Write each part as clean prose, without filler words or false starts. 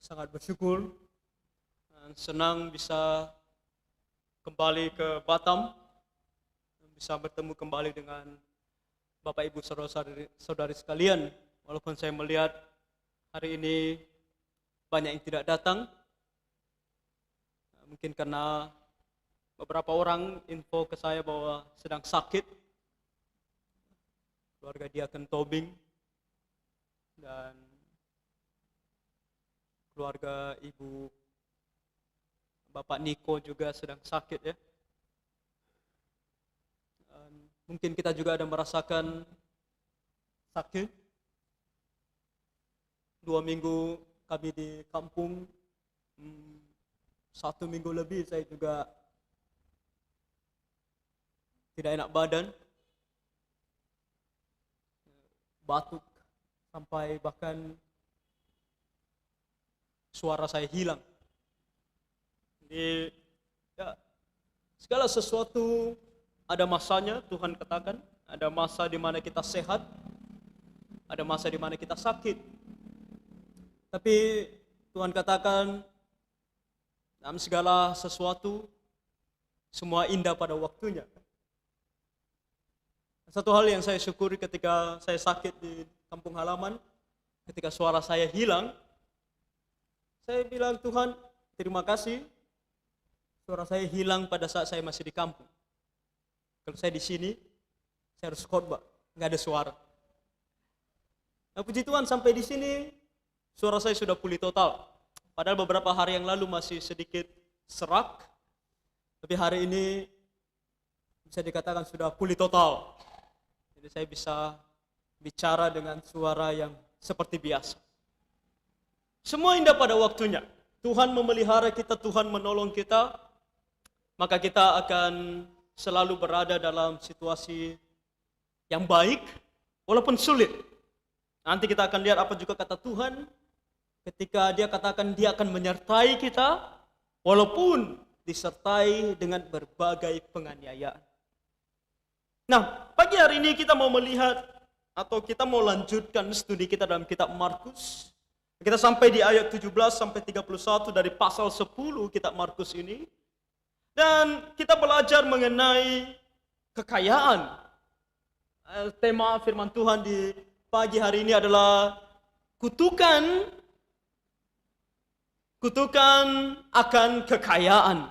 sangat bersyukur dan senang bisa kembali ke Batam, bisa bertemu kembali dengan Bapak Ibu saudari sekalian. Walaupun saya melihat hari ini banyak yang tidak datang, mungkin karena beberapa orang info ke saya bahwa sedang sakit, keluarga Diaken Tobing dan keluarga Ibu Bapak Niko juga sedang sakit ya. Dan mungkin kita juga ada merasakan sakit. 2 minggu kami di kampung, 1 minggu lebih saya juga tidak enak badan, batuk, sampai bahkan suara saya hilang. Jadi ya, segala sesuatu ada masanya. Tuhan katakan ada masa di mana kita sehat, ada masa di mana kita sakit. Tapi Tuhan katakan dalam segala sesuatu semua indah pada waktunya. Satu hal yang saya syukuri ketika saya sakit di kampung halaman, ketika suara saya hilang, saya bilang, Tuhan, terima kasih. Suara saya hilang pada saat saya masih di kampung. Kalau saya di sini, saya harus khotbah, nggak ada suara. Nah, puji Tuhan, sampai di sini suara saya sudah pulih total. Padahal beberapa hari yang lalu masih sedikit serak, tapi hari ini bisa dikatakan sudah pulih total. Jadi saya bisa bicara dengan suara yang seperti biasa. Semua indah pada waktunya. Tuhan memelihara kita, Tuhan menolong kita, maka kita akan selalu berada dalam situasi yang baik, walaupun sulit. Nanti kita akan lihat apa juga kata Tuhan, ketika Dia katakan Dia akan menyertai kita, walaupun disertai dengan berbagai penganiayaan. Nah, pagi hari ini kita mau melihat, atau kita mau lanjutkan studi kita dalam kitab Markus. Kita sampai di ayat 17 sampai 31 dari pasal 10 kitab Markus ini. Dan kita belajar mengenai kekayaan. Tema firman Tuhan di pagi hari ini adalah kutukan akan kekayaan.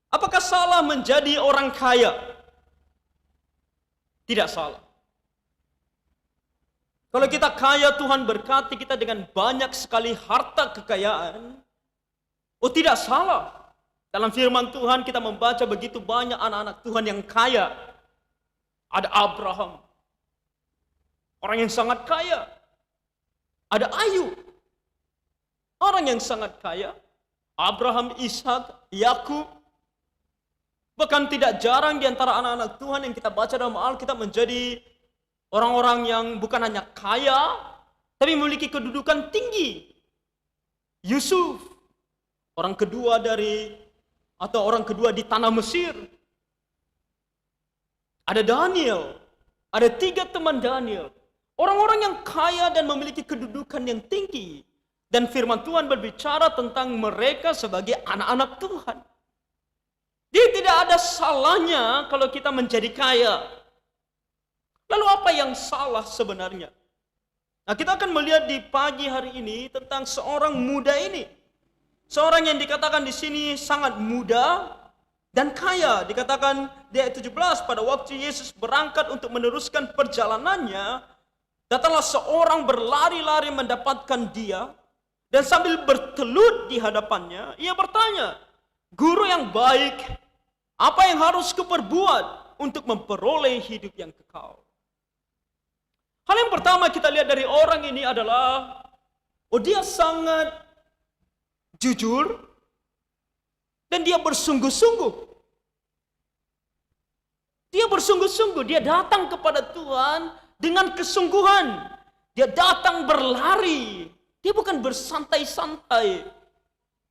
Apakah salah menjadi orang kaya? Tidak salah. Kalau kita kaya, Tuhan berkati kita dengan banyak sekali harta kekayaan. Oh, tidak salah. Dalam firman Tuhan kita membaca begitu banyak anak-anak Tuhan yang kaya. Ada Abraham, orang yang sangat kaya. Ada Ayub, orang yang sangat kaya. Abraham, Ishak, Yakub. Bahkan tidak jarang di antara anak-anak Tuhan yang kita baca dalam Alkitab menjadi orang-orang yang bukan hanya kaya, tapi memiliki kedudukan tinggi. Yusuf, orang kedua di tanah Mesir. Ada Daniel, ada 3 teman Daniel. Orang-orang yang kaya dan memiliki kedudukan yang tinggi. Dan firman Tuhan berbicara tentang mereka sebagai anak-anak Tuhan. Jadi tidak ada salahnya kalau kita menjadi kaya. Lalu apa yang salah sebenarnya? Nah, kita akan melihat di pagi hari ini tentang seorang muda ini. Seorang yang dikatakan di sini sangat muda dan kaya. Dikatakan di ayat 17, pada waktu Yesus berangkat untuk meneruskan perjalanannya, datanglah seorang berlari-lari mendapatkan dia, dan sambil bertelut di hadapannya, ia bertanya, Guru yang baik, apa yang harus kuperbuat untuk memperoleh hidup yang kekal? Hal yang pertama kita lihat dari orang ini adalah, dia sangat jujur dan dia bersungguh-sungguh. Dia bersungguh-sungguh, dia datang kepada Tuhan dengan kesungguhan. Dia datang berlari, dia bukan bersantai-santai.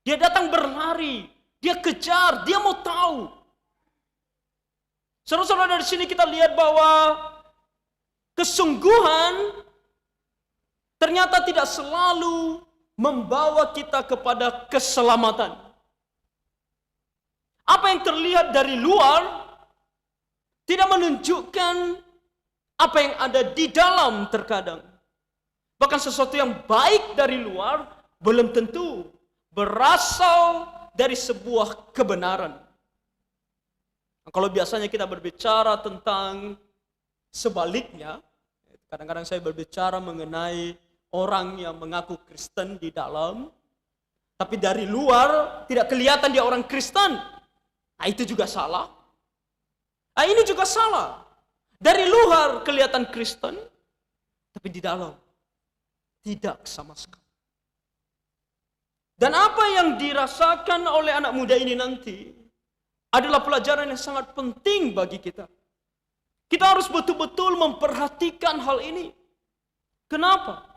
Dia datang berlari, dia kejar, dia mau tahu. Saudara-saudara, dari sini kita lihat bahwa kesungguhan ternyata tidak selalu membawa kita kepada keselamatan. Apa yang terlihat dari luar tidak menunjukkan apa yang ada di dalam terkadang. Bahkan sesuatu yang baik dari luar belum tentu berasal dari sebuah kebenaran. Kalau biasanya kita berbicara tentang sebaliknya, kadang-kadang saya berbicara mengenai orang yang mengaku Kristen di dalam, tapi dari luar tidak kelihatan dia orang Kristen. Nah, itu juga salah. Nah, ini juga salah. Dari luar kelihatan Kristen, tapi di dalam tidak sama sekali. Dan apa yang dirasakan oleh anak muda ini nanti adalah pelajaran yang sangat penting bagi kita. Kita harus betul-betul memperhatikan hal ini. Kenapa?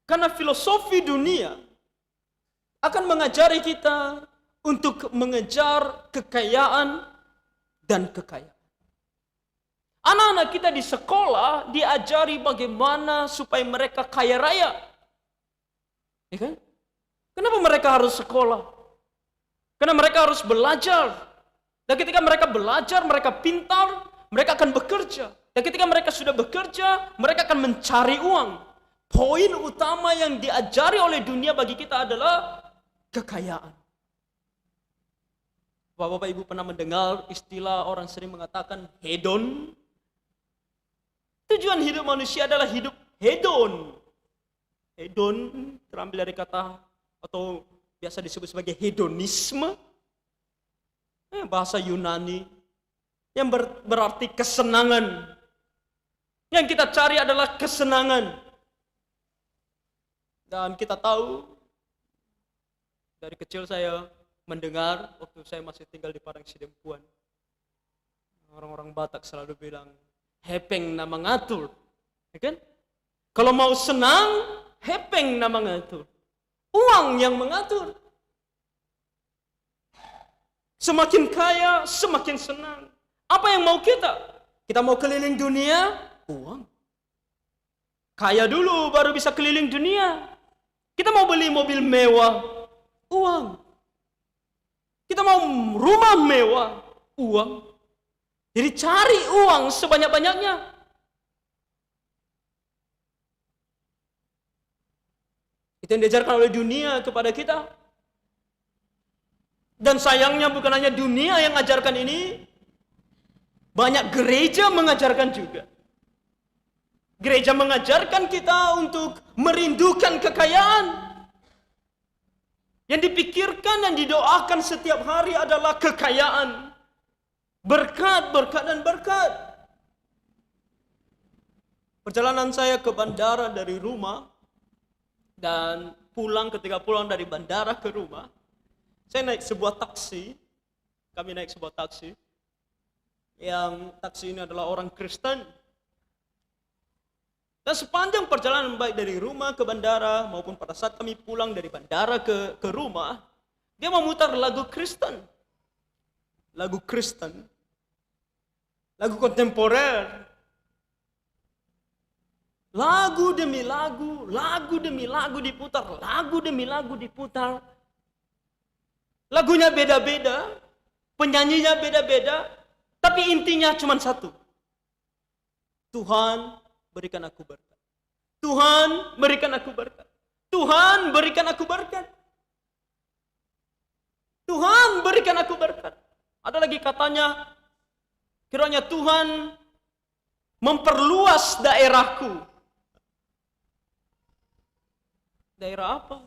Karena filosofi dunia akan mengajari kita untuk mengejar kekayaan dan kekayaan. Anak-anak kita di sekolah diajari bagaimana supaya mereka kaya raya. Ya kan? Kenapa mereka harus sekolah? Karena mereka harus belajar. Dan ketika mereka belajar, mereka pintar, mereka akan bekerja. Dan ketika mereka sudah bekerja, mereka akan mencari uang. Poin utama yang diajari oleh dunia bagi kita adalah kekayaan. Bapak Ibu pernah mendengar istilah orang sering mengatakan hedon? Tujuan hidup manusia adalah hidup hedon. Hedon terambil dari kata atau biasa disebut sebagai hedonisme. Bahasa Yunani yang berarti kesenangan. Yang kita cari adalah kesenangan. Dan kita tahu dari kecil saya mendengar waktu saya masih tinggal di Padang Sidempuan, orang-orang Batak selalu bilang hepeng nama ngatur, ya kan? Kalau mau senang, hepeng nama ngatur, uang yang mengatur. Semakin kaya, semakin senang. Apa yang mau kita? Kita mau keliling dunia, uang. Kaya dulu baru bisa keliling dunia. Kita mau beli mobil mewah, uang. Kita mau rumah mewah, uang. Jadi cari uang sebanyak-banyaknya. Itu yang diajarkan oleh dunia kepada kita. Dan sayangnya bukan hanya dunia yang mengajarkan ini, banyak gereja mengajarkan juga. Gereja mengajarkan kita untuk merindukan kekayaan. Yang dipikirkan dan didoakan setiap hari adalah kekayaan. Berkat, berkat, dan berkat. Perjalanan saya ke bandara dari rumah dan ketika pulang dari bandara ke rumah, saya naik sebuah taksi. Kami naik sebuah taksi. Yang taksi ini adalah orang Kristen. Dan sepanjang perjalanan baik dari rumah ke bandara maupun pada saat kami pulang dari bandara ke rumah, dia memutar lagu Kristen. Lagu Kristen. Lagu kontemporer. Lagu demi lagu diputar, lagu demi lagu diputar. Lagunya beda-beda, penyanyinya beda-beda, tapi intinya cuma satu. Tuhan berikan aku berkat. Tuhan berikan aku berkat. Tuhan berikan aku berkat. Tuhan berikan aku berkat. Ada lagi katanya, kiranya Tuhan memperluas daerahku. Daerah apa?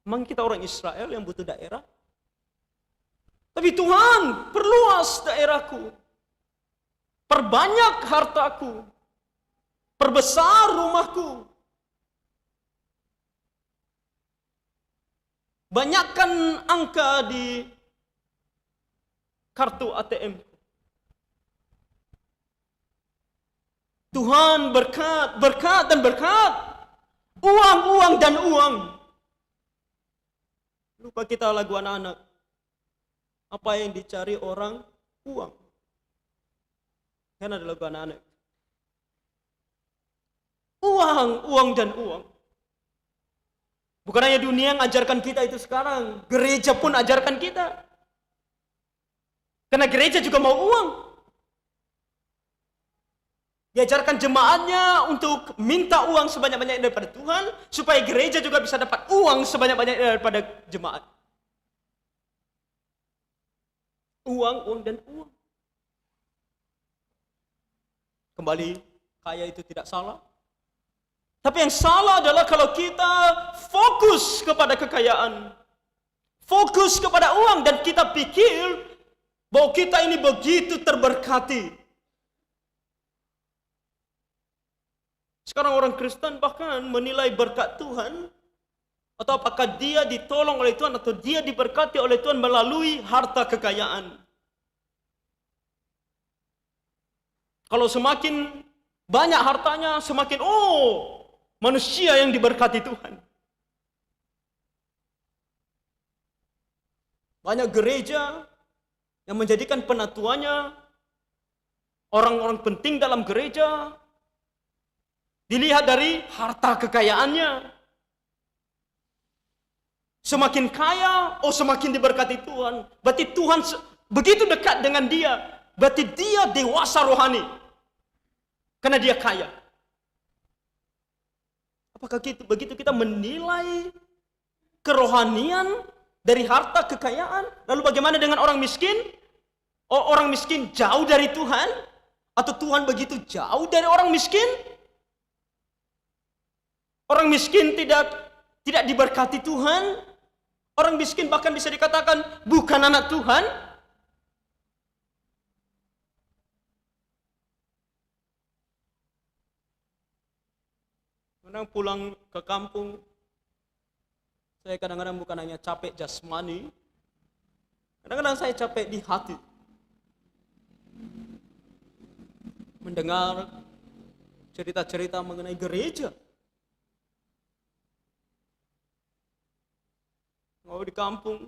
Memang kita orang Israel yang butuh daerah? Tapi Tuhan perluas daerahku. Perbanyak hartaku. Perbesar rumahku. Banyakkan angka di kartu ATM. Tuhan berkat, berkat dan berkat. Uang, uang dan uang. Lupa kita lagu anak-anak. Apa yang dicari orang? Uang. Kan ada lagu anak-anak. Uang, uang dan uang. Bukan hanya dunia yang ajarkan kita itu sekarang, gereja pun ajarkan kita. Karena gereja juga mau uang. Diajarkan jemaatnya untuk minta uang sebanyak-banyaknya daripada Tuhan, supaya gereja juga bisa dapat uang sebanyak-banyaknya daripada jemaat. Uang, dan uang. Kembali, kaya itu tidak salah. Tapi yang salah adalah kalau kita fokus kepada kekayaan, fokus kepada uang, dan kita pikir bahwa kita ini begitu terberkati. Sekarang orang Kristen bahkan menilai berkat Tuhan, atau apakah dia ditolong oleh Tuhan, atau dia diberkati oleh Tuhan melalui harta kekayaan. Kalau semakin banyak hartanya, semakin manusia yang diberkati Tuhan. Banyak gereja yang menjadikan penatuannya orang-orang penting dalam gereja dilihat dari harta kekayaannya. Semakin kaya, semakin diberkati Tuhan. Berarti Tuhan begitu dekat dengan dia. Berarti dia dewasa rohani. Karena dia kaya. Apakah begitu kita menilai kerohanian dari harta kekayaan? Lalu bagaimana dengan orang miskin? Orang miskin jauh dari Tuhan? Atau Tuhan begitu jauh dari orang miskin? Orang miskin tidak diberkati Tuhan? Orang miskin bahkan bisa dikatakan bukan anak Tuhan? Kadang pulang ke kampung, saya kadang-kadang bukan hanya capek jasmani, kadang-kadang saya capek di hati. Mendengar cerita-cerita mengenai gereja. Kalau di kampung,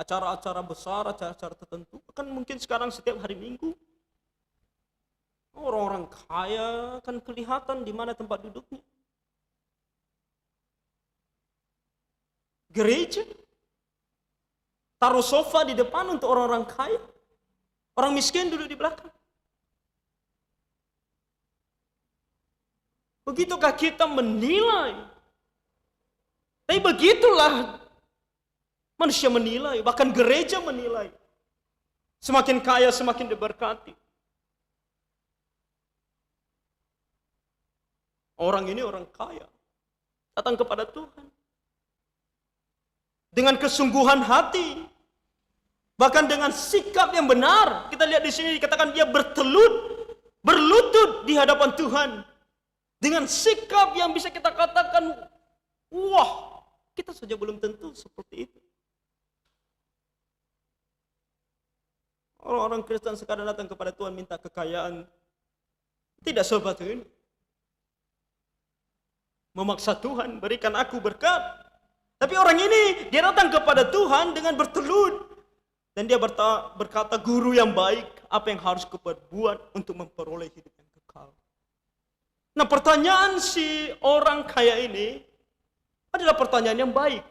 acara-acara besar, acara-acara tertentu, kan mungkin sekarang setiap hari Minggu, orang-orang kaya kan kelihatan di mana tempat duduknya. Gereja taruh sofa di depan untuk orang-orang kaya, orang miskin duduk di belakang. Begitukah kita menilai? Tapi begitulah manusia menilai, bahkan gereja menilai. Semakin kaya semakin diberkati. Orang ini orang kaya, datang kepada Tuhan dengan kesungguhan hati, bahkan dengan sikap yang benar. Kita lihat di sini dikatakan dia berlutut di hadapan Tuhan dengan sikap yang bisa kita katakan, wah, kita saja belum tentu seperti itu. Orang-orang Kristen sekarang datang kepada Tuhan minta kekayaan, tidak seperti ini. Memaksa Tuhan, berikan aku berkat. Tapi orang ini, dia datang kepada Tuhan dengan bertelut. Dan dia berkata, guru yang baik, apa yang harus kuperbuat untuk memperoleh hidup yang kekal? Nah, pertanyaan si orang kaya ini adalah pertanyaan yang baik.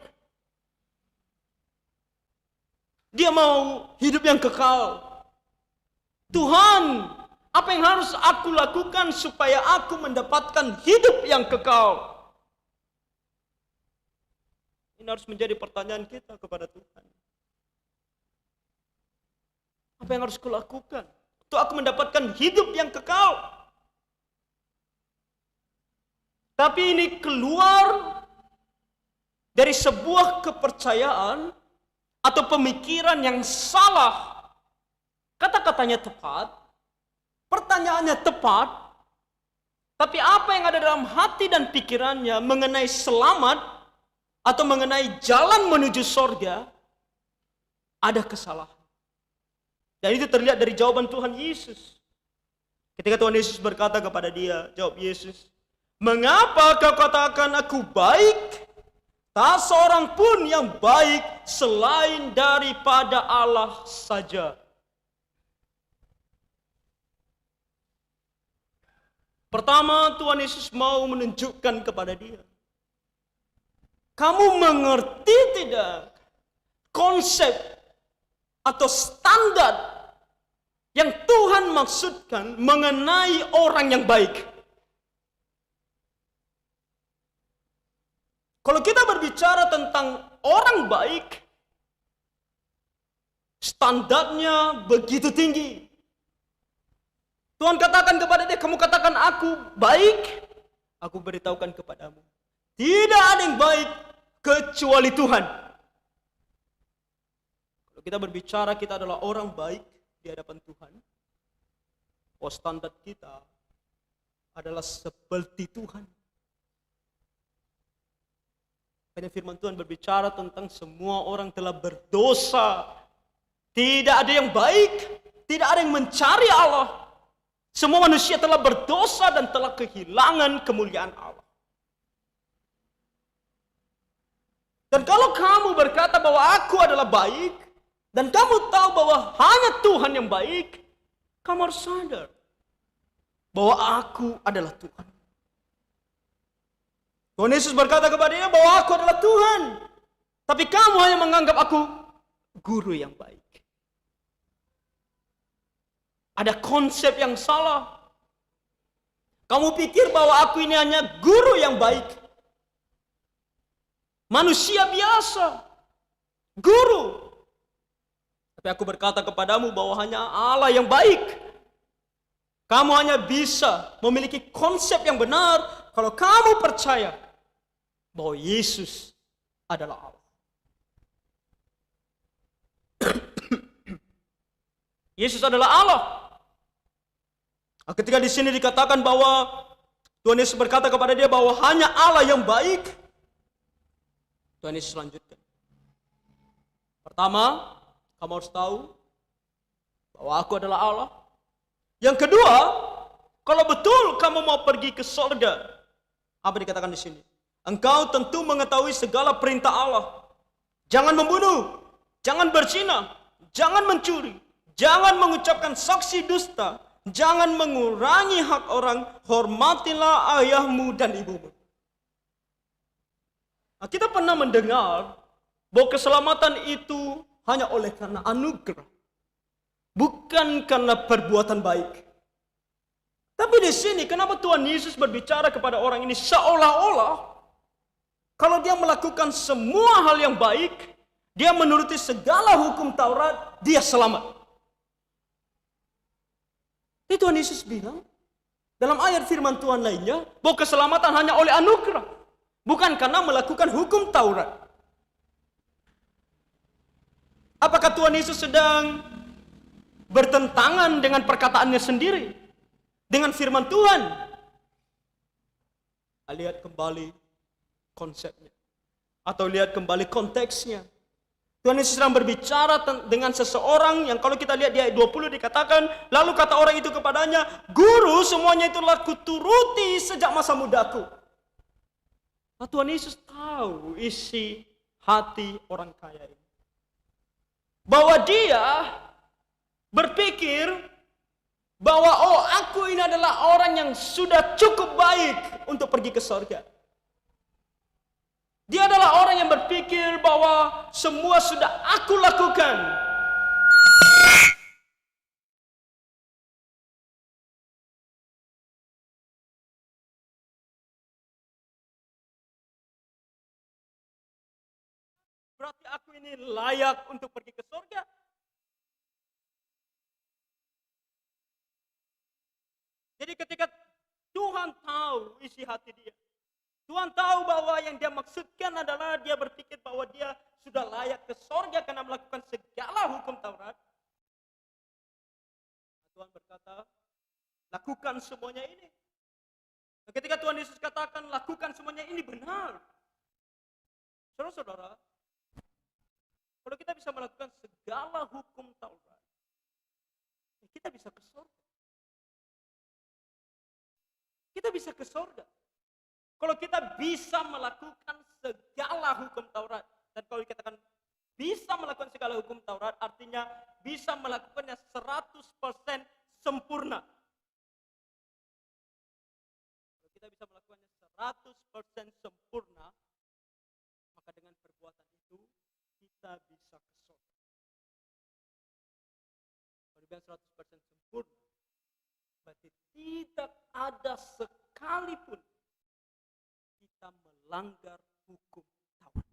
Dia mau hidup yang kekal. Tuhan, apa yang harus aku lakukan supaya aku mendapatkan hidup yang kekal? Ini harus menjadi pertanyaan kita kepada Tuhan. Apa yang harus kulakukan untuk aku mendapatkan hidup yang kekal? Tapi ini keluar dari sebuah kepercayaan atau pemikiran yang salah. Kata-katanya tepat, pertanyaannya tepat, tapi apa yang ada dalam hati dan pikirannya mengenai selamat atau mengenai jalan menuju sorga, ada kesalahan. Dan itu terlihat dari jawaban Tuhan Yesus. Ketika Tuhan Yesus berkata kepada dia, jawab Yesus, mengapa kau katakan aku baik? Tak seorang pun yang baik selain daripada Allah saja. Pertama, Tuhan Yesus mau menunjukkan kepada dia. Kamu mengerti tidak konsep atau standar yang Tuhan maksudkan mengenai orang yang baik? Kalau kita berbicara tentang orang baik, standarnya begitu tinggi. Tuhan katakan kepada dia, kamu katakan aku baik, aku beritahukan kepadamu, tidak ada yang baik kecuali Tuhan. Kalau kita berbicara kita adalah orang baik di hadapan Tuhan, standar kita adalah seperti Tuhan. Karena firman Tuhan berbicara tentang semua orang telah berdosa. Tidak ada yang baik, tidak ada yang mencari Allah. Semua manusia telah berdosa dan telah kehilangan kemuliaan Allah. Dan kalau kamu berkata bahwa aku adalah baik, dan kamu tahu bahwa hanya Tuhan yang baik, kamu harus sadar bahwa aku adalah Tuhan. Tuhan Yesus berkata kepadanya bahwa aku adalah Tuhan. Tapi kamu hanya menganggap aku guru yang baik. Ada konsep yang salah. Kamu pikir bahwa aku ini hanya guru yang baik. Manusia biasa. Guru. Tapi aku berkata kepadamu bahwa hanya Allah yang baik. Kamu hanya bisa memiliki konsep yang benar kalau kamu percaya bahwa Yesus adalah Allah. Yesus adalah Allah. Ketika di sini dikatakan bahwa Tuhan Yesus berkata kepada dia bahwa hanya Allah yang baik, Tuhan Yesus lanjutkan. Pertama, kamu harus tahu bahwa aku adalah Allah. Yang kedua, kalau betul kamu mau pergi ke surga, apa dikatakan di sini? Engkau tentu mengetahui segala perintah Allah. Jangan membunuh, jangan berzina, jangan mencuri, jangan mengucapkan saksi dusta, jangan mengurangi hak orang, hormatilah ayahmu dan ibumu. Nah, kita pernah mendengar bahwa keselamatan itu hanya oleh karena anugerah, bukan karena perbuatan baik. Tapi di sini kenapa Tuhan Yesus berbicara kepada orang ini seolah-olah kalau dia melakukan semua hal yang baik, dia menuruti segala hukum Taurat, dia selamat. Itu Tuhan Yesus bilang dalam ayat firman Tuhan lainnya bahwa keselamatan hanya oleh anugerah, bukan karena melakukan hukum Taurat. Apakah Tuhan Yesus sedang bertentangan dengan perkataannya sendiri, dengan firman Tuhan? Lihat kembali konsepnya, atau lihat kembali konteksnya. Tuhan Yesus sedang berbicara dengan seseorang yang kalau kita lihat di ayat 20 dikatakan, lalu kata orang itu kepadanya, guru, semuanya itulah kuturuti sejak masa mudaku. Nah, Tuhan Yesus tahu isi hati orang kaya ini, bahwa dia berpikir bahwa aku ini adalah orang yang sudah cukup baik untuk pergi ke surga. Dia adalah orang yang berpikir bahwa semua sudah aku lakukan. Berarti aku ini layak untuk pergi ke surga. Jadi ketika Tuhan tahu isi hati dia, Tuhan tahu bahwa yang dia maksudkan adalah dia berpikir bahwa dia sudah layak ke surga karena melakukan segala hukum Taurat. Tuhan berkata, lakukan semuanya ini. Nah, ketika Tuhan Yesus katakan lakukan semuanya ini benar. Saudara-saudara, kalau kita bisa melakukan segala hukum Taurat, kita bisa ke surga. Kita bisa ke surga. Kalau kita bisa melakukan segala hukum Taurat, dan kalau dikatakan bisa melakukan segala hukum Taurat, artinya bisa melakukannya 100% sempurna. 100% sempurna, maka dengan perbuatan itu kita bisa ke surga. Kalau dibilang 100% sempurna, berarti tidak ada sekalipun kita melanggar hukum Taurat.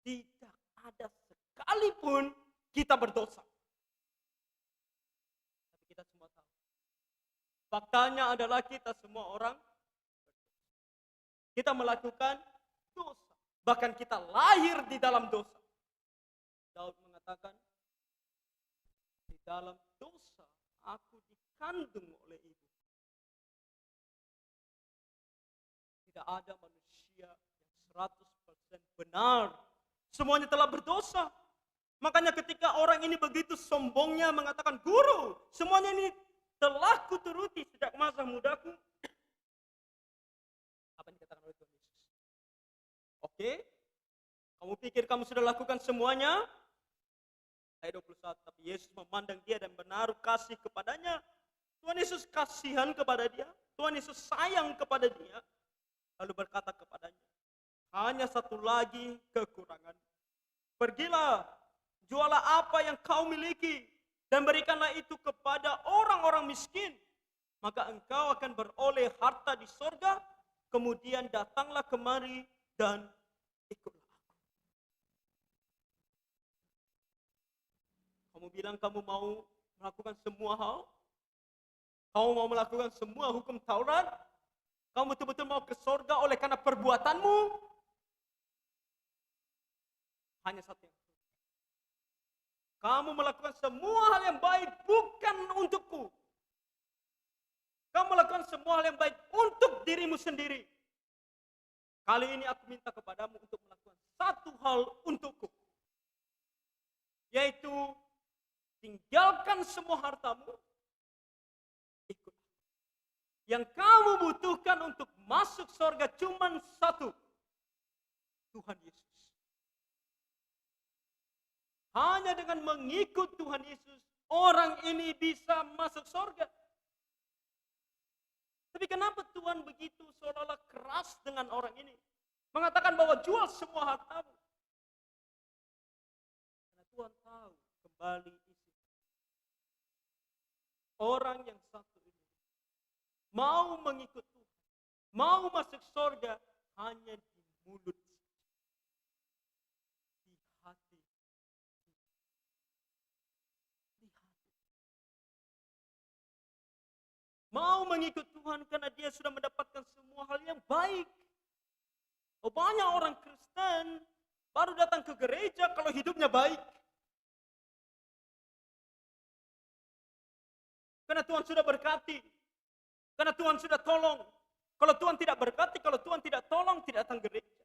Tidak ada sekalipun kita berdosa. Tapi kita semua tahu. Faktanya adalah kita semua orang berdosa. Kita melakukan dosa. Bahkan kita lahir di dalam dosa. Daud mengatakan, di dalam dosa aku dikandung oleh ibu. Tidak ada manusia yang 100% benar. Semuanya telah berdosa. Makanya ketika orang ini begitu sombongnya mengatakan, guru, semuanya ini telah kuturuti sejak masa mudaku. Apa yang dikatakan oleh Tuhan Yesus? Oke, kamu pikir kamu sudah lakukan semuanya? Ayat 21, tapi Yesus memandang dia dan menaruh kasih kepadanya. Tuhan Yesus kasihan kepada dia. Tuhan Yesus sayang kepada dia. Lalu berkata kepadanya, hanya satu lagi kekurangan. Pergilah, jualah apa yang kau miliki, dan berikanlah itu kepada orang-orang miskin. Maka engkau akan beroleh harta di sorga. Kemudian datanglah kemari dan ikutlah aku. Kamu bilang kamu mau melakukan semua hal? Kamu mau melakukan semua hukum Taurat? Kamu betul-betul mau ke sorga oleh karena perbuatanmu? Hanya satu yang kamu melakukan semua hal yang baik bukan untukku. Kamu melakukan semua hal yang baik untuk dirimu sendiri. Kali ini aku minta kepadamu untuk melakukan satu hal untukku. Yaitu tinggalkan semua hartamu. Ikut. Yang kamu butuhkan untuk masuk surga cuma satu. Tuhan Yesus. Hanya dengan mengikut Tuhan Yesus, orang ini bisa masuk surga. Tapi kenapa Tuhan begitu seolah-olah keras dengan orang ini? Mengatakan bahwa jual semua hartamu. Karena Tuhan tahu kembali isi. Orang yang satu ini mau mengikut Tuhan, mau masuk surga hanya di mulut, di hati. Mau mengikut Tuhan karena dia sudah mendapatkan semua hal yang baik. Oh, banyak orang Kristen baru datang ke gereja kalau hidupnya baik. Karena Tuhan sudah berkati. Karena Tuhan sudah tolong. Kalau Tuhan tidak berkati, kalau Tuhan tidak tolong, tidak datang gereja.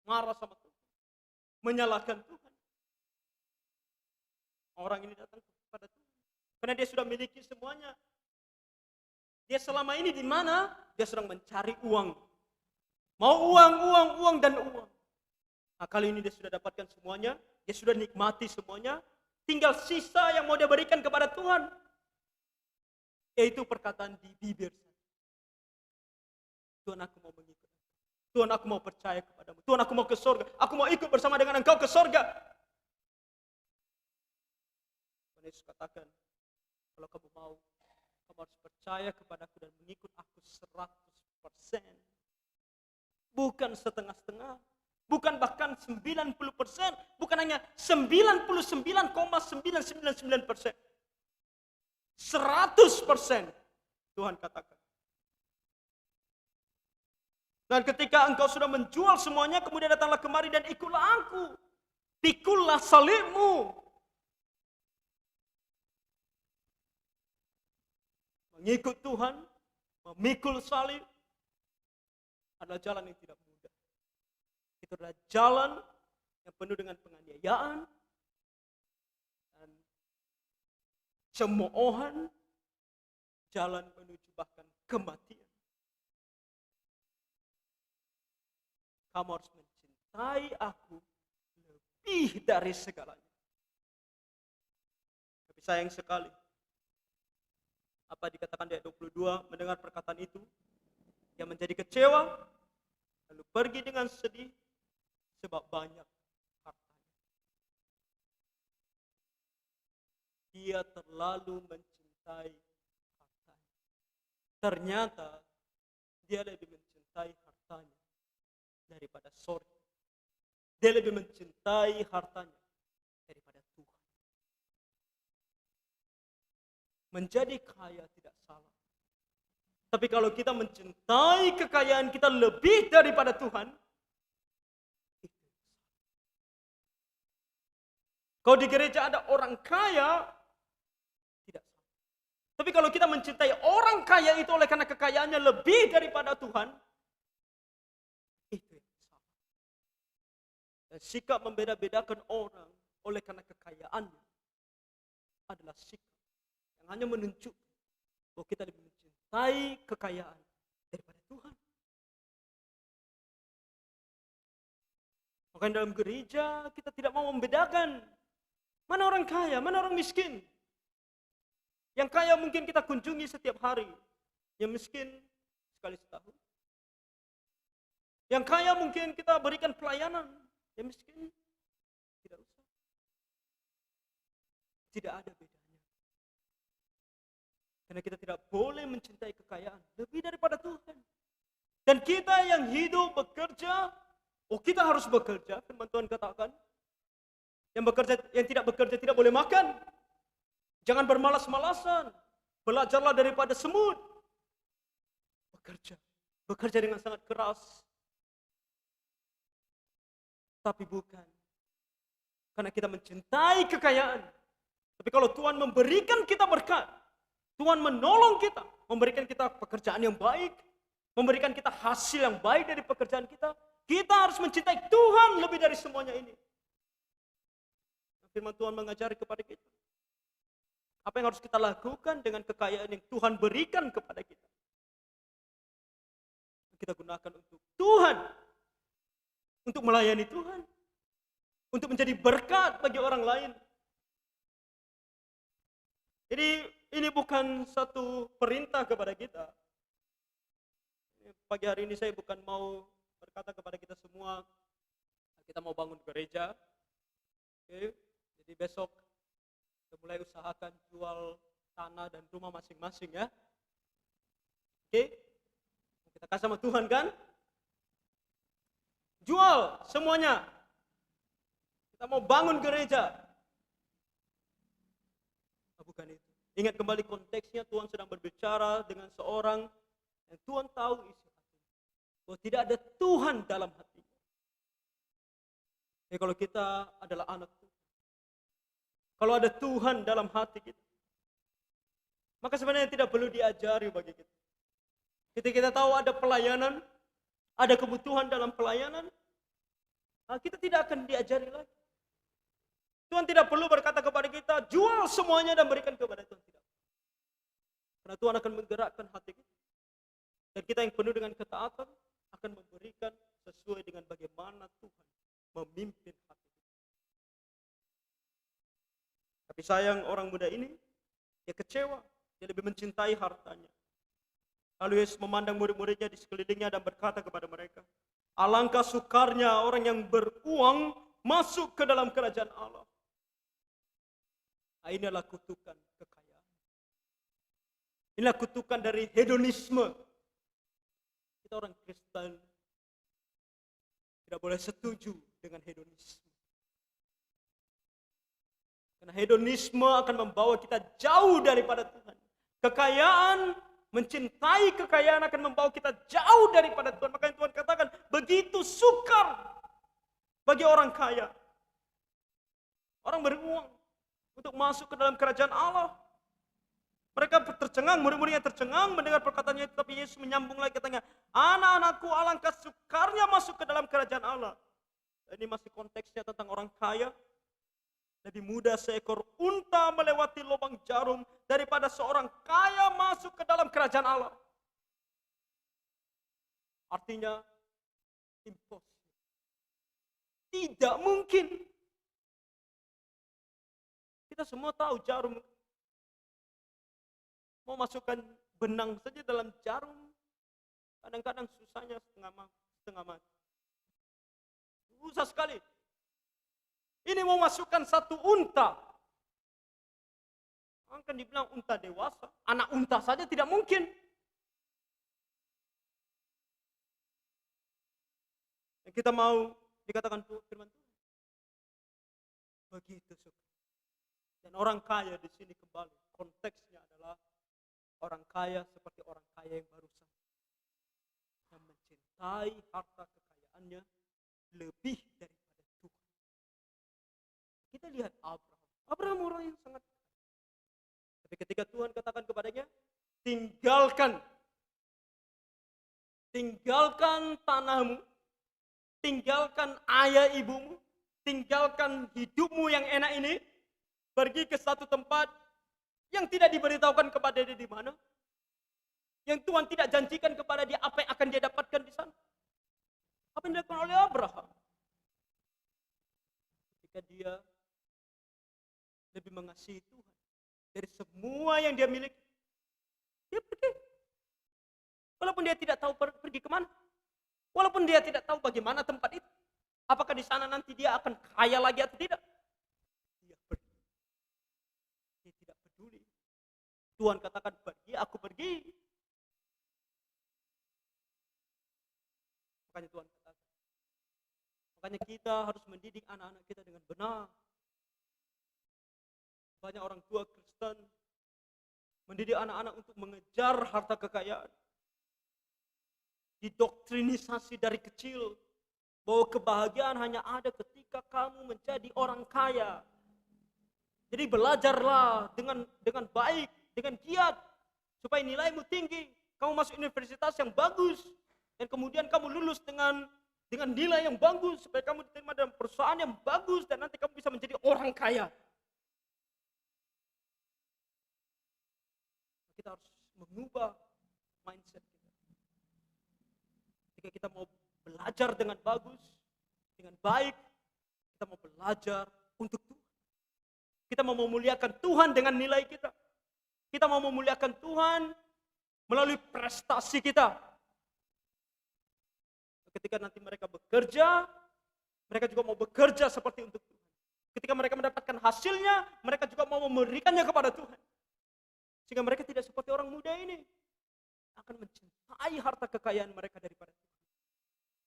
Marah sama Tuhan. Menyalahkan Tuhan. Orang ini datang kepada Tuhan. Karena dia sudah miliki semuanya. Dia selama ini di mana? Dia sedang mencari uang. Mau uang, dan uang. Nah, kali ini dia sudah dapatkan semuanya. Dia sudah nikmati semuanya. Tinggal sisa yang mau dia berikan kepada Tuhan. Yaitu perkataan di bibir. Tuhan, aku mau mengikut. Tuhan, aku mau percaya kepadamu. Tuhan, aku mau ke surga. Aku mau ikut bersama dengan engkau ke surga. Tuhan Yesus katakan, kalau kamu mau, kamu harus percaya kepadaku dan mengikut aku 100%. Bukan setengah-setengah. Bukan bahkan 90%. Bukan hanya 99,999%. 100%. Tuhan katakan. Dan ketika engkau sudah menjual semuanya, kemudian datanglah kemari dan ikutlah aku. Pikullah salibmu. Mengikut Tuhan, memikul salib adalah jalan yang tidak mudah. Itu adalah jalan yang penuh dengan penganiayaan dan cemoohan, jalan menuju bahkan kematian. Kamu harus mencintai aku lebih dari segalanya. Tapi sayang sekali, Apa dikatakan di ayat 22, mendengar perkataan itu, dia menjadi kecewa, lalu pergi dengan sedih, sebab banyak hartanya. Dia terlalu mencintai hartanya. Ternyata dia lebih mencintai hartanya daripada sorga. Dia lebih mencintai hartanya daripada Tuhan. Menjadi kaya tidak salah. Tapi kalau kita mencintai kekayaan kita lebih daripada Tuhan, itu salah. Kalau di gereja ada orang kaya, tidak salah. Tapi kalau kita mencintai orang kaya itu oleh karena kekayaannya lebih daripada Tuhan, itu yang salah. Dan sikap membeda-bedakan orang oleh karena kekayaannya adalah sikap yang hanya menunjukkan bahwa kita lebih mencintai kekayaan daripada Tuhan. Makanya dalam gereja kita tidak mau membedakan mana orang kaya, mana orang miskin. Yang kaya mungkin kita kunjungi setiap hari, yang miskin sekali setahun. Yang kaya mungkin kita berikan pelayanan, yang miskin tidak usah. Tidak ada bedanya. Karena kita tidak boleh mencintai kekayaan lebih daripada Tuhan. Dan kita yang hidup bekerja, kita harus bekerja, firman Tuhan katakan. Yang tidak bekerja tidak boleh makan. Jangan bermalas-malasan. Belajarlah daripada semut. Bekerja dengan sangat keras. Tapi bukan karena kita mencintai kekayaan. Tapi kalau Tuhan memberikan kita berkat, Tuhan menolong kita, memberikan kita pekerjaan yang baik, memberikan kita hasil yang baik dari pekerjaan kita, kita harus mencintai Tuhan lebih dari semuanya ini. Firman Tuhan mengajari kepada kita. Apa yang harus kita lakukan dengan kekayaan yang Tuhan berikan kepada kita? Kita gunakan untuk Tuhan. Untuk melayani Tuhan. Untuk menjadi berkat bagi orang lain. Jadi ini bukan satu perintah kepada kita. Pagi hari ini saya bukan mau berkata kepada kita semua, kita mau bangun gereja. Oke. Jadi besok kita mulai usahakan jual tanah dan rumah masing-masing ya. Oke. Kita kasih sama Tuhan kan? Jual semuanya. Kita mau bangun gereja. Bukan itu. Ingat kembali konteksnya, Tuhan sedang berbicara dengan seorang yang Tuhan tahu isi hatinya. Bahwa tidak ada Tuhan dalam hatinya. Jadi kalau kita adalah anak Tuhan, kalau ada Tuhan dalam hati kita, maka sebenarnya tidak perlu diajari bagi kita. Ketika kita tahu ada pelayanan, ada kebutuhan dalam pelayanan, kita tidak akan diajari lagi. Tuhan tidak perlu berkata kepada kita, jual semuanya dan berikan kepada Tuhan. Tidak. Karena Tuhan akan menggerakkan hati kita. Dan kita yang penuh dengan ketaatan akan memberikan sesuai dengan bagaimana Tuhan memimpin hati kita. Tapi sayang orang muda ini, dia kecewa. Dia lebih mencintai hartanya. Lalu Yesus memandang murid-muridnya di sekelilingnya dan berkata kepada mereka, alangkah sukarnya orang yang beruang masuk ke dalam kerajaan Allah. Nah, inilah kutukan kekayaan. Inilah kutukan dari hedonisme. Kita orang Kristen tidak boleh setuju dengan hedonisme. Karena hedonisme akan membawa kita jauh daripada Tuhan. Kekayaan, mencintai kekayaan akan membawa kita jauh daripada Tuhan. Makanya Tuhan katakan, begitu sukar bagi orang kaya. Orang beruang untuk masuk ke dalam kerajaan Allah. Mereka tercengang, murid-muridnya tercengang mendengar perkataannya itu. Tapi Yesus menyambung lagi katanya, anak-anakku alangkah sukarnya masuk ke dalam kerajaan Allah. Ini masih konteksnya tentang orang kaya. Lebih mudah seekor unta melewati lubang jarum daripada seorang kaya masuk ke dalam kerajaan Allah. Artinya, impossible. Tidak mungkin. Kita semua tahu jarum Mau masukkan benang saja dalam jarum, kadang-kadang susahnya setengah mati. Susah sekali. Ini mau masukkan satu unta. Akan dibilang unta dewasa. Anak unta saja tidak mungkin. Kita mau dikatakan firman Tuhan. Begitu suka. Dan orang kaya di sini kembali. Konteksnya adalah orang kaya seperti orang kaya yang barusan. Yang mencintai harta kekayaannya lebih daripada Tuhan. Kita lihat Abraham. Abraham orang yang sangat kaya. Tapi ketika Tuhan katakan kepadanya, tinggalkan tanahmu, tinggalkan ayah ibumu, tinggalkan hidupmu yang enak ini, pergi ke satu tempat yang tidak diberitahukan kepada dia di mana, yang Tuhan tidak janjikan kepada dia apa yang akan dia dapatkan di sana. Apa yang dilakukan oleh Abraham? Ketika dia lebih mengasihi Tuhan dari semua yang dia miliki, dia pergi. Walaupun dia tidak tahu pergi kemana, walaupun dia tidak tahu bagaimana tempat itu, apakah di sana nanti dia akan kaya lagi atau tidak, dia pergi. Dia tidak peduli. Tuhan katakan pergi, aku pergi. Makanya Tuhan katakan, makanya kita harus mendidik anak-anak kita dengan benar. Banyak orang tua Kristen mendidik anak-anak untuk mengejar harta kekayaan. Didoktrinisasi dari kecil bahwa kebahagiaan hanya ada ketika kamu menjadi orang kaya. Jadi belajarlah dengan baik, dengan giat supaya nilaimu tinggi, kamu masuk universitas yang bagus, dan kemudian kamu lulus dengan nilai yang bagus supaya kamu diterima dalam perusahaan yang bagus dan nanti kamu bisa menjadi orang kaya. Kita harus mengubah mindset kita. Ketika kita mau belajar dengan bagus, dengan baik, kita mau belajar untuk Tuhan. Kita mau memuliakan Tuhan dengan nilai kita. Kita mau memuliakan Tuhan melalui prestasi kita. Ketika nanti mereka bekerja, mereka juga mau bekerja seperti untuk Tuhan. Ketika mereka mendapatkan hasilnya, mereka juga mau memberikannya kepada Tuhan. Sehingga mereka tidak seperti orang muda ini. Akan mencintai harta kekayaan mereka daripada Tuhan.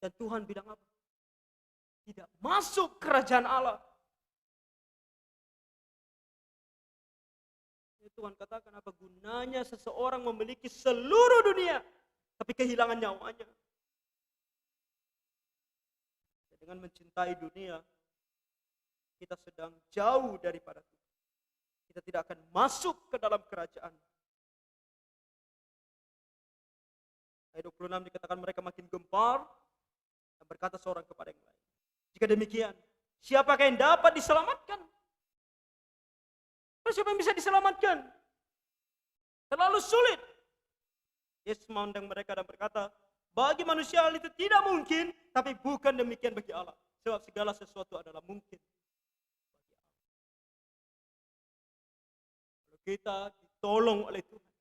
Dan Tuhan bilang apa? Tidak masuk kerajaan Allah. Tuhan katakan, apa gunanya seseorang memiliki seluruh dunia tapi kehilangan nyawanya. Dengan mencintai dunia, kita sedang jauh daripada Tuhan. Kita tidak akan masuk ke dalam kerajaan. Ayat 26 dikatakan mereka makin gempar dan berkata seorang kepada yang lain, jika demikian, siapakah yang dapat diselamatkan? Siapa yang bisa diselamatkan? Terlalu sulit. Yesus memandang mereka dan berkata, bagi manusia hal itu tidak mungkin, tapi bukan demikian bagi Allah. Sebab segala sesuatu adalah mungkin bagi Allah. Kalau kita ditolong oleh Tuhan,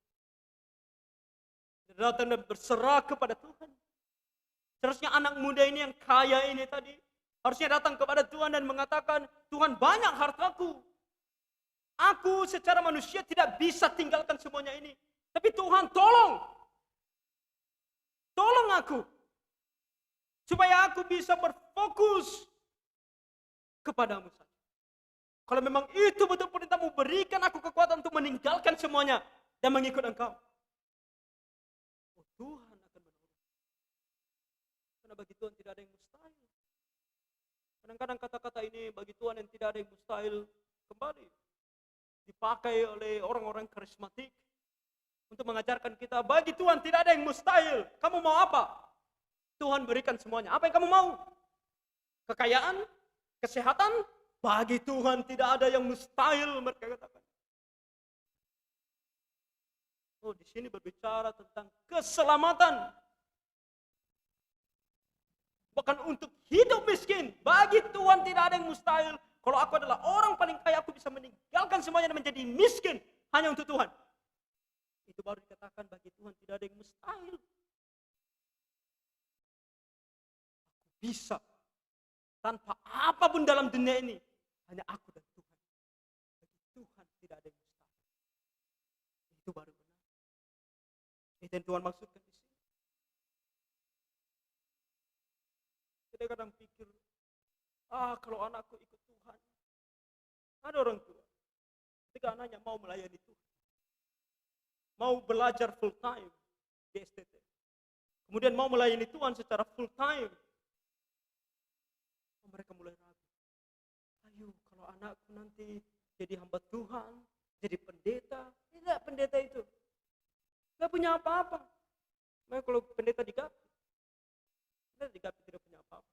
datang dan berserah kepada Tuhan. Seharusnya anak muda ini yang kaya ini tadi, harusnya datang kepada Tuhan dan mengatakan, Tuhan banyak hartaku. Aku secara manusia tidak bisa tinggalkan semuanya ini. Tapi Tuhan tolong. Tolong aku. Supaya aku bisa berfokus kepadamu saja. Kalau memang itu betul perintahmu, berikan aku kekuatan untuk meninggalkan semuanya dan mengikut Engkau. Oh, Tuhan akan menolong. Karena bagi Tuhan tidak ada yang mustahil. Kadang-kadang kata-kata ini bagi Tuhan yang tidak ada yang mustahil kembali dipakai oleh orang-orang karismatik untuk mengajarkan kita, bagi Tuhan tidak ada yang mustahil. Kamu mau apa? Tuhan berikan semuanya. Apa yang kamu mau? Kekayaan? Kesehatan? Bagi Tuhan tidak ada yang mustahil, mereka katakan. Oh, di sini berbicara tentang keselamatan. Bahkan untuk hidup miskin, bagi Tuhan tidak ada yang mustahil. Kalau aku adalah orang paling kaya, aku bisa meninggalkan semuanya dan menjadi miskin hanya untuk Tuhan. Itu baru dikatakan bagi Tuhan tidak ada yang mustahil. Aku bisa tanpa apapun dalam dunia ini. Hanya aku dan Tuhan. Bagi Tuhan tidak ada yang mustahil. Itu baru benar. Itu yang Tuhan maksudkan di sini. Kita kadang pikir, kalau anakku ikut Tuhan. Ada orang tua. Ketika anaknya mau melayani Tuhan. Mau belajar full time di STT. Kemudian mau melayani Tuhan secara full time. Mereka mulai ragu. Ayo, kalau anakku nanti jadi hamba Tuhan, jadi pendeta. Tidak, pendeta itu nggak punya apa-apa. Nah, kalau pendeta digapi, tidak punya apa-apa.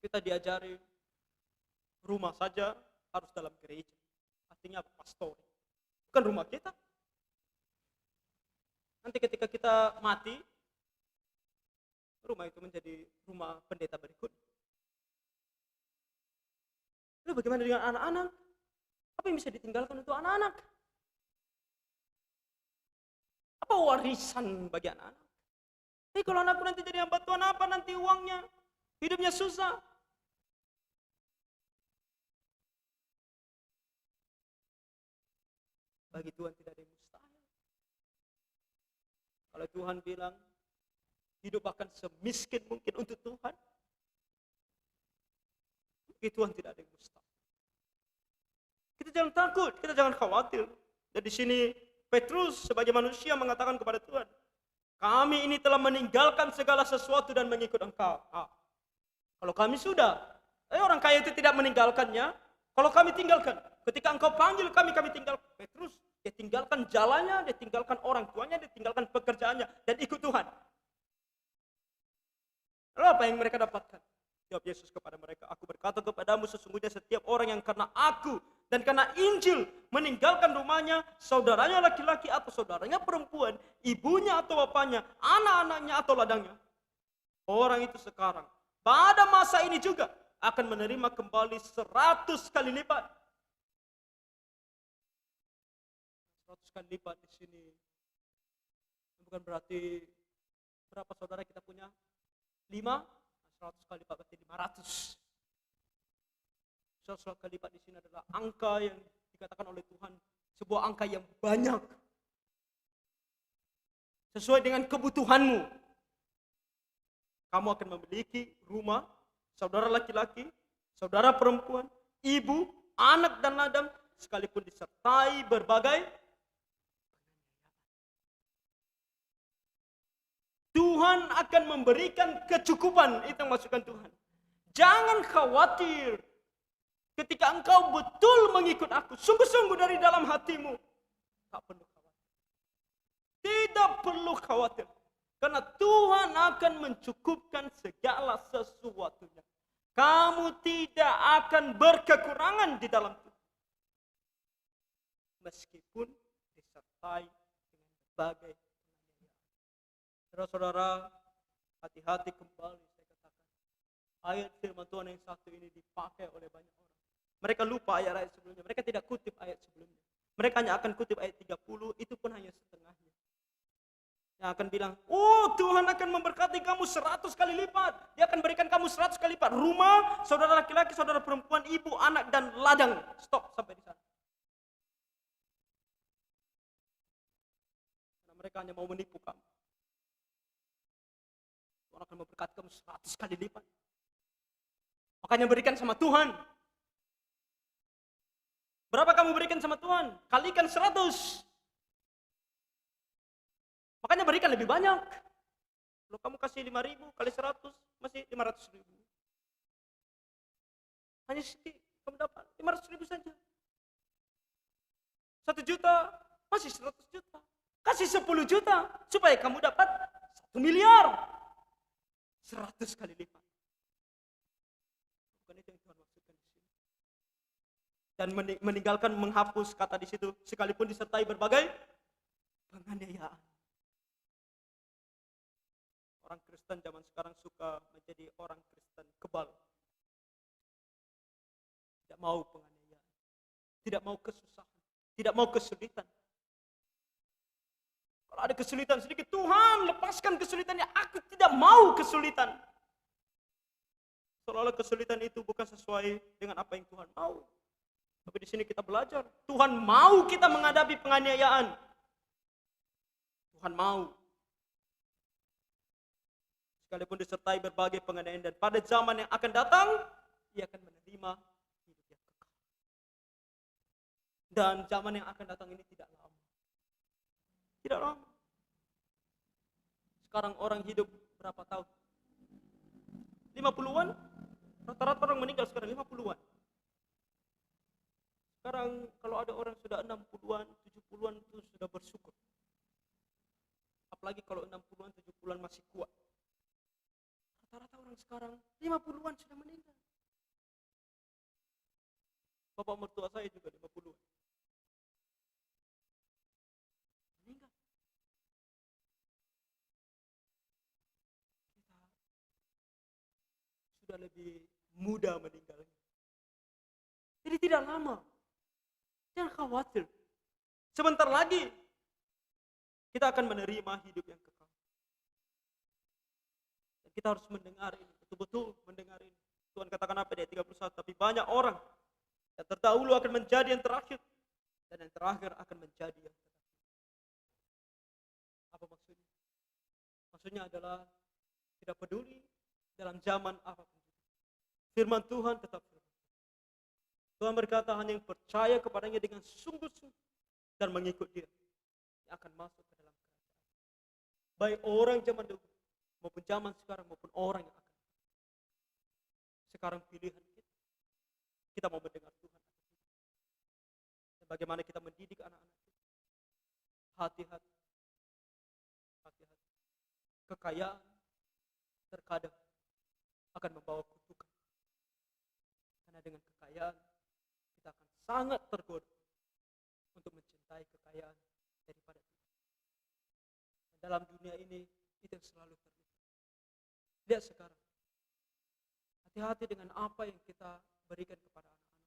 Kita diajari rumah saja harus dalam gereja. Artinya apa? Pastori. Bukan rumah kita. Nanti ketika kita mati, rumah itu menjadi rumah pendeta berikut. Lalu bagaimana dengan anak-anak? Apa yang bisa ditinggalkan untuk anak-anak? Apa warisan bagi anak-anak? Kalau anakku nanti jadi hamba Tuhan, apa nanti uangnya? Hidupnya susah. Bagi Tuhan tidak ada yang mustahil. Kalau Tuhan bilang, hidup akan semiskin mungkin untuk Tuhan. Bagi Tuhan tidak ada yang mustahil. Kita jangan takut, kita jangan khawatir. Dan di sini Petrus sebagai manusia mengatakan kepada Tuhan, kami ini telah meninggalkan segala sesuatu dan mengikut Engkau. Kalau kami sudah, orang kaya itu tidak meninggalkannya. Kalau kami tinggalkan, ketika Engkau panggil kami tinggalkan. Petrus, dia tinggalkan jalannya, dia tinggalkan orang tuanya, dia tinggalkan pekerjaannya, dan ikut Tuhan. Lalu apa yang mereka dapatkan? Jawab Yesus kepada mereka, aku berkata kepadamu sesungguhnya setiap orang yang karena aku dan karena Injil meninggalkan rumahnya, saudaranya laki-laki atau saudaranya perempuan, ibunya atau bapaknya, anak-anaknya atau ladangnya. Orang itu sekarang, pada masa ini juga akan menerima kembali 100 kali lipat. 100 kali lipat di sini. Bukan berarti berapa saudara kita punya? 5? 100 kali lipat berarti 500. 100 kali lipat di sini adalah angka yang dikatakan oleh Tuhan sebuah angka yang banyak. Sesuai dengan kebutuhanmu. Kamu akan memiliki rumah, saudara laki-laki, saudara perempuan, ibu, anak dan ladang, sekalipun disertai berbagai Tuhan akan memberikan kecukupan. Itu yang maksudkan Tuhan. Jangan khawatir. Ketika engkau betul mengikut aku, sungguh-sungguh dari dalam hatimu, tak perlu khawatir. Tidak perlu khawatir. Karena Tuhan akan mencukupkan segala sesuatunya. Kamu tidak akan berkekurangan di dalam Tuhan. Meskipun disertai dengan berbagai saudara-saudara, hati-hati kembali saya katakan. Ayat firman Tuhan yang satu ini dipakai oleh banyak orang. Mereka lupa ayat-ayat sebelumnya. Mereka tidak kutip ayat sebelumnya. Mereka hanya akan kutip ayat 30, itu pun hanya setengahnya. Yang akan bilang, Tuhan akan memberkati kamu 100 kali lipat. Dia akan berikan kamu 100 kali lipat. Rumah, saudara laki-laki, saudara perempuan, ibu, anak, dan ladang. Stop sampai di sana. Karena mereka hanya mau menipu kamu. Tuhan akan memberkati kamu 100 kali lipat. Makanya berikan sama Tuhan. Berapa kamu berikan sama Tuhan? Kalikan 100. Makanya berikan lebih banyak. Kalau kamu kasih 5.000 kali 100, masih 500.000. Hanya sedikit kamu dapat 500.000 saja. 1 juta, masih 100 juta. Kasih 10 juta, supaya kamu dapat 1 miliar. 100 kali lipat. Bukan itu yang Tuhan maksudkan di sini. Dan meninggalkan, menghapus kata di situ, sekalipun disertai berbagai penganiayaan. Orang Kristen zaman sekarang suka menjadi orang Kristen kebal. Tidak mau penganiayaan. Tidak mau kesusahan. Tidak mau kesulitan. Kalau ada kesulitan sedikit, Tuhan lepaskan kesulitannya. Aku tidak mau kesulitan. Seolah-olah kesulitan itu bukan sesuai dengan apa yang Tuhan mau. Tapi di sini kita belajar. Tuhan mau kita menghadapi penganiayaan. Tuhan mau. Sekalipun disertai berbagai penganiayaan. Dan pada zaman yang akan datang, Ia akan menerima hidup yang kekal. Dan zaman yang akan datang ini tidak lama. Tidak lama. Sekarang orang hidup berapa tahun? 50-an? Rata-rata orang meninggal sekarang 50-an. Sekarang kalau ada orang sudah 60-an, 70-an itu sudah bersyukur. Apalagi kalau 60-an, 70-an masih kuat. Rata-rata orang sekarang 50-an sudah meninggal. Bapak mertua saya juga 50-an. Meninggal. Kita sudah lebih muda meninggal. Jadi tidak lama. Jangan khawatir. Sebentar lagi kita akan menerima hidup yang kekal. Dan kita harus mendengar ini, betul-betul mendengar ini. Tuhan katakan apa di ayat 31? Tapi banyak orang yang terdahulu akan menjadi yang terakhir, dan yang terakhir akan menjadi yang terakhir. Apa maksudnya? Maksudnya adalah tidak peduli dalam zaman apapun. Firman Tuhan tetap firman. Tuhan berkata hanya yang percaya kepadanya dengan sungguh-sungguh dan mengikut Dia yang akan masuk ke dalam kerajaan. Baik orang zaman dulu maupun zaman sekarang maupun orang yang akan. Sekarang pilihan kita. Kita mau mendengar Tuhan. Dan bagaimana kita mendidik anak-anak kita. Hati-hati. Hati-hati. Kekayaan terkadang akan membawa kutukan. Karena dengan kekayaan kita akan sangat tergoda untuk mencintai kekayaan daripada Tuhan. Dan dalam dunia ini itu yang selalu terlihat. Lihat sekarang. Hati-hati dengan apa yang kita berikan kepada anak-anak.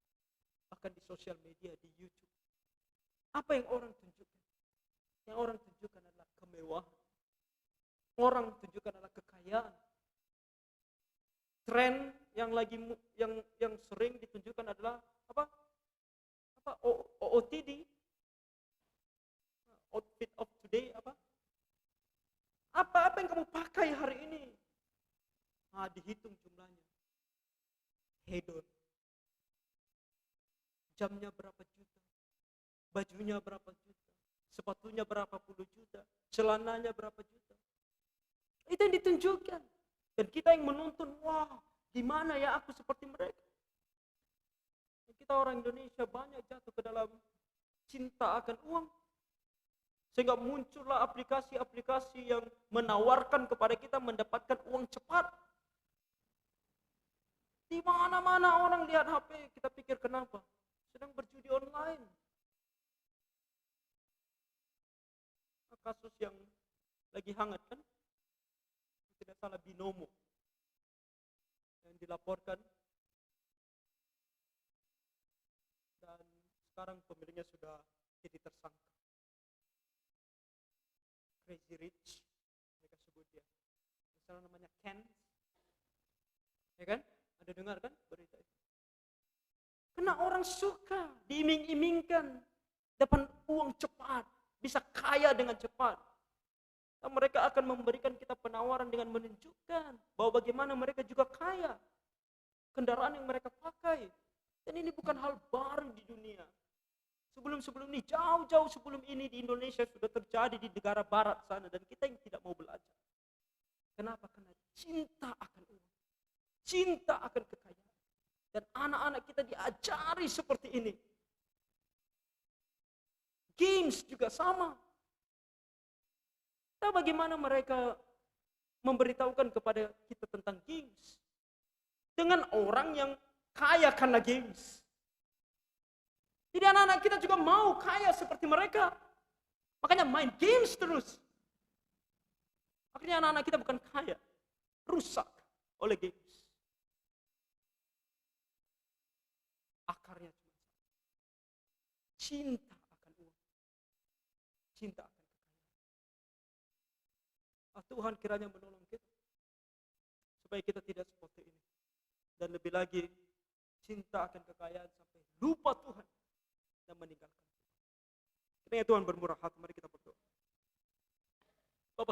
Bahkan di sosial media, di YouTube. Apa yang orang tunjukkan? Yang orang tunjukkan adalah kemewahan. Orang tunjukkan adalah kekayaan. Tren yang lagi yang sering ditunjukkan adalah apa? OOTD, outfit of today, apa yang kamu pakai hari ini? Dihitung jumlahnya. Hedon. Jamnya berapa juta? Bajunya berapa juta? Sepatunya berapa puluh juta? Celananya berapa juta? Itu yang ditunjukkan. Dan kita yang menonton, wah, gimana ya aku seperti mereka? Kita orang Indonesia banyak jatuh ke dalam cinta akan uang. Sehingga muncullah aplikasi-aplikasi yang menawarkan kepada kita mendapatkan uang cepat. Di mana-mana orang lihat HP, kita pikir kenapa? Sedang berjudi online. Kasus yang lagi hangat kan? Tidak salah Binomo. Yang dilaporkan. Dan sekarang pemiliknya sudah jadi tersangka. Crazy Rich, mereka sebut dia. Misalnya namanya Ken, ya kan? Ada dengar kan berita itu? Karena orang suka diiming-imingkan dapat uang cepat, bisa kaya dengan cepat. Dan mereka akan memberikan kita penawaran dengan menunjukkan bahwa bagaimana mereka juga kaya. Kendaraan yang mereka pakai. Dan ini bukan hal baru di dunia. Sebelum-sebelum ini, jauh-jauh sebelum ini di Indonesia sudah terjadi di negara barat sana. Dan kita yang tidak mau belajar. Kenapa? Karena cinta akan uang. Cinta akan kekayaan. Dan anak-anak kita diajari seperti ini. Games juga sama. Tahu bagaimana mereka memberitahukan kepada kita tentang games? Dengan orang yang kaya karena games. Jadi anak-anak kita juga mau kaya seperti mereka. Makanya main games terus. Akhirnya anak-anak kita bukan kaya, rusak oleh games. Akarnya cuma cinta akan cinta akan kekayaan. Tuhan kiranya menolong kita supaya kita tidak seperti ini. Dan lebih lagi, cinta akan kekayaan sampai lupa Tuhan dan meninggalkan Tuhan. Kiranya Tuhan bermurah hati, mari kita berdoa.